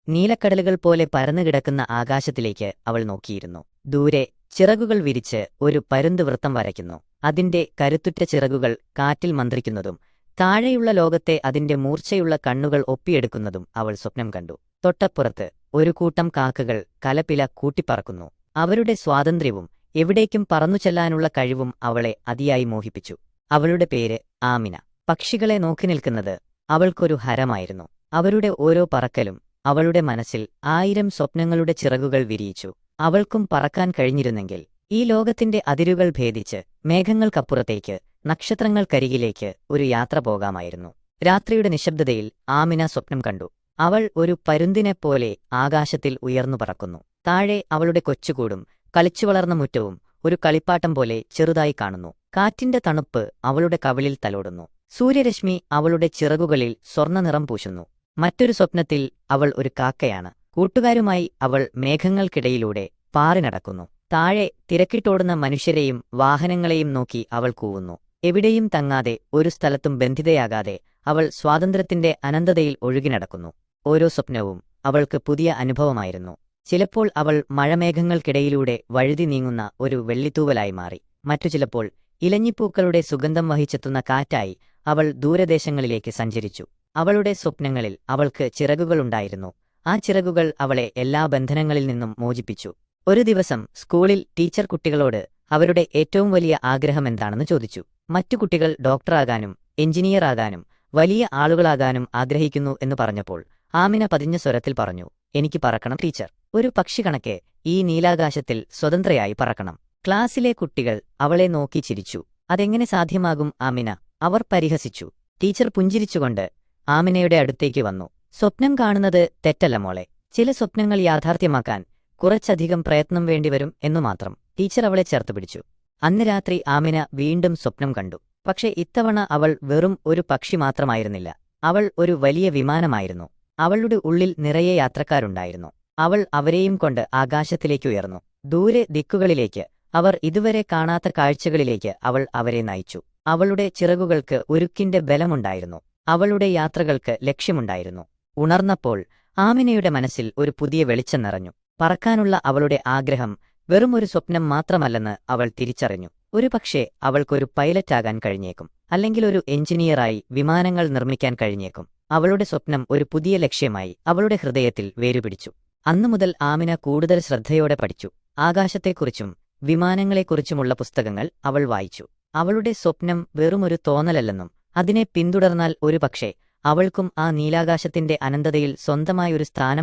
നീലക്കടലുകൾ പോലെ പരന്നുകിടക്കുന്ന ആകാശത്തിലേക്ക് അവൾ നോക്കിയിരുന്നു. ദൂരെ ചിറകുകൾ വിരിച്ച് ഒരു പരുന്ത് വൃത്തം വരയ്ക്കുന്നു. അതിന്റെ കരുത്തുറ്റ ചിറകുകൾ കാറ്റിൽ മന്ത്രിക്കുന്നതും താഴെയുള്ള ലോകത്തെ അതിന്റെ മൂർച്ചയുള്ള കണ്ണുകൾ ഒപ്പിയെടുക്കുന്നതും അവൾ സ്വപ്നം കണ്ടു. തൊട്ടപ്പുറത്ത് ഒരു കൂട്ടം കാക്കകൾ കലപില കൂട്ടിപ്പറക്കുന്നു. അവരുടെ സ്വാതന്ത്ര്യവും എവിടേക്കും പറന്നുചെല്ലാനുള്ള കഴിവും അവളെ അതിയായി മോഹിപ്പിച്ചു. അവളുടെ പേര് ആമിന. പക്ഷികളെ നോക്കി നിൽക്കുന്നത് അവൾക്കൊരു ഹരമായിരുന്നു. അവരുടെ ഓരോ പറക്കലും അവളുടെ മനസ്സിൽ 1000 സ്വപ്നങ്ങളുടെ ചിറകുകൾ വിരിയിച്ചു. അവൾക്കും പറക്കാൻ കഴിഞ്ഞിരുന്നെങ്കിൽ ഈ ലോകത്തിന്റെ അതിരുകൾ ഭേദിച്ച് മേഘങ്ങൾക്കപ്പുറത്തേക്ക് നക്ഷത്രങ്ങൾക്കരികിലേക്ക് ഒരു യാത്ര പോകാമായിരുന്നു. രാത്രിയുടെ നിശബ്ദതയിൽ ആമിന സ്വപ്നം കണ്ടു. അവൾ ഒരു പരുന്തിനെപ്പോലെ ആകാശത്തിൽ ഉയർന്നു പറക്കുന്നു. താഴെ അവളുടെ കൊച്ചുകൂടും കളിച്ചുവളർന്ന മുറ്റവും ഒരു കളിപ്പാട്ടം പോലെ ചെറുതായി കാണുന്നു. കാറ്റിന്റെ തണുപ്പ് അവളുടെ കവിളിൽ തലോടുന്നു. സൂര്യരശ്മി അവളുടെ ചിറകുകളിൽ സ്വർണ്ണനിറം പൂശുന്നു. മറ്റൊരു സ്വപ്നത്തിൽ അവൾ ഒരു കാക്കയാണ്. കൂട്ടുകാരുമായി അവൾ മേഘങ്ങൾക്കിടയിലൂടെ പാറി നടക്കുന്നു. താഴെ തിരക്കിട്ടോടുന്ന മനുഷ്യരെയും വാഹനങ്ങളെയും നോക്കി അവൾ കൂവുന്നു. എവിടെയും തങ്ങാതെ ഒരു സ്ഥലത്തും ബന്ധിതയാകാതെ അവൾ സ്വാതന്ത്ര്യത്തിന്റെ അനന്തതയിൽ ഒഴുകിനടക്കുന്നു. ഓരോ സ്വപ്നവും അവൾക്ക് പുതിയ അനുഭവമായിരുന്നു. ചിലപ്പോൾ അവൾ മഴമേഘങ്ങൾക്കിടയിലൂടെ വഴുതി നീങ്ങുന്ന ഒരു വെള്ളിത്തൂവലായി മാറി. മറ്റു ചിലപ്പോൾ ഇലഞ്ഞിപ്പൂക്കളുടെ സുഗന്ധം വഹിച്ചെത്തുന്ന കാറ്റായി അവൾ ദൂരദേശങ്ങളിലേക്ക് സഞ്ചരിച്ചു. അവളുടെ സ്വപ്നങ്ങളിൽ അവൾക്ക് ചിറകുകളുണ്ടായിരുന്നു. ആ ചിറകുകൾ അവളെ എല്ലാ ബന്ധനങ്ങളിൽ നിന്നും മോചിപ്പിച്ചു. ഒരു ദിവസം സ്കൂളിൽ ടീച്ചർ കുട്ടികളോട് അവരുടെ ഏറ്റവും വലിയ ആഗ്രഹമെന്താണെന്ന് ചോദിച്ചു. മറ്റു കുട്ടികൾ ഡോക്ടറാകാനും എഞ്ചിനീയറാകാനും വലിയ ആളുകളാകാനും ആഗ്രഹിക്കുന്നു എന്ന് പറഞ്ഞപ്പോൾ ആമിന പതിഞ്ഞ സ്വരത്തിൽ പറഞ്ഞു, എനിക്ക് പറക്കണം ടീച്ചർ. ഒരു പക്ഷി കണക്കെ ഈ നീലാകാശത്തിൽ സ്വതന്ത്രയായി പറക്കണം. ക്ലാസ്സിലെ കുട്ടികൾ അവളെ നോക്കി ചിരിച്ചു. അതെങ്ങനെ സാധ്യമാകും ആമിന? അവർ പരിഹസിച്ചു. ടീച്ചർ പുഞ്ചിരിച്ചുകൊണ്ട് ആമിനയുടെ അടുത്തേക്ക് വന്നു. സ്വപ്നം കാണുന്നത് തെറ്റല്ല മോളെ. ചില സ്വപ്നങ്ങൾ യാഥാർത്ഥ്യമാക്കാൻ കുറച്ചധികം പ്രയത്നം വേണ്ടിവരും എന്നു മാത്രം. ടീച്ചർ അവളെ ചേർത്തുപിടിച്ചു. അന്ന് രാത്രി ആമിന വീണ്ടും സ്വപ്നം കണ്ടു. പക്ഷെ ഇത്തവണ അവൾ വെറും ഒരു പക്ഷി മാത്രമായിരുന്നില്ല. അവൾ ഒരു വലിയ വിമാനമായിരുന്നു. അവളുടെ ഉള്ളിൽ നിറയെ യാത്രക്കാരുണ്ടായിരുന്നു. അവൾ അവരെയും കൊണ്ട് ആകാശത്തിലേക്ക് ഉയർന്നു. ദൂരെ ദിക്കുകളിലേക്ക്, അവർ ഇതുവരെ കാണാത്ത കാഴ്ചകളിലേക്ക് അവൾ അവരെ നയിച്ചു. അവളുടെ ചിറകുകൾക്ക് ഉരുക്കിന്റെ ബലമുണ്ടായിരുന്നു. അവളുടെ യാത്രകൾക്ക് ലക്ഷ്യമുണ്ടായിരുന്നു. ഉണർന്നപ്പോൾ ആമിനയുടെ മനസ്സിൽ ഒരു പുതിയ വെളിച്ചം നിറഞ്ഞു. പറക്കാനുള്ള അവളുടെ ആഗ്രഹം വെറും ഒരു സ്വപ്നം മാത്രമല്ലെന്ന് അവൾ തിരിച്ചറിഞ്ഞു. ഒരുപക്ഷേ അവൾക്കൊരു പൈലറ്റാകാൻ കഴിഞ്ഞേക്കും, അല്ലെങ്കിൽ ഒരു എഞ്ചിനീയറായി വിമാനങ്ങൾ നിർമ്മിക്കാൻ കഴിഞ്ഞേക്കും. അവളുടെ സ്വപ്നം ഒരു പുതിയ ലക്ഷ്യമായി അവളുടെ ഹൃദയത്തിൽ വേരുപിടിച്ചു. അന്നുമുതൽ ആമിന കൂടുതൽ ശ്രദ്ധയോടെ പഠിച്ചു. ആകാശത്തെക്കുറിച്ചും വിമാനങ്ങളെക്കുറിച്ചുമുള്ള പുസ്തകങ്ങൾ അവൾ വായിച്ചു. അവളുടെ സ്വപ്നം വെറുമൊരു തോന്നലല്ലെന്നും അതിനെ പിന്തുടർന്നാൽ ഒരുപക്ഷേ അവൾക്കും ആ നീലാകാശത്തിന്റെ അനന്തതയിൽ സ്വന്തമായൊരു സ്ഥാനം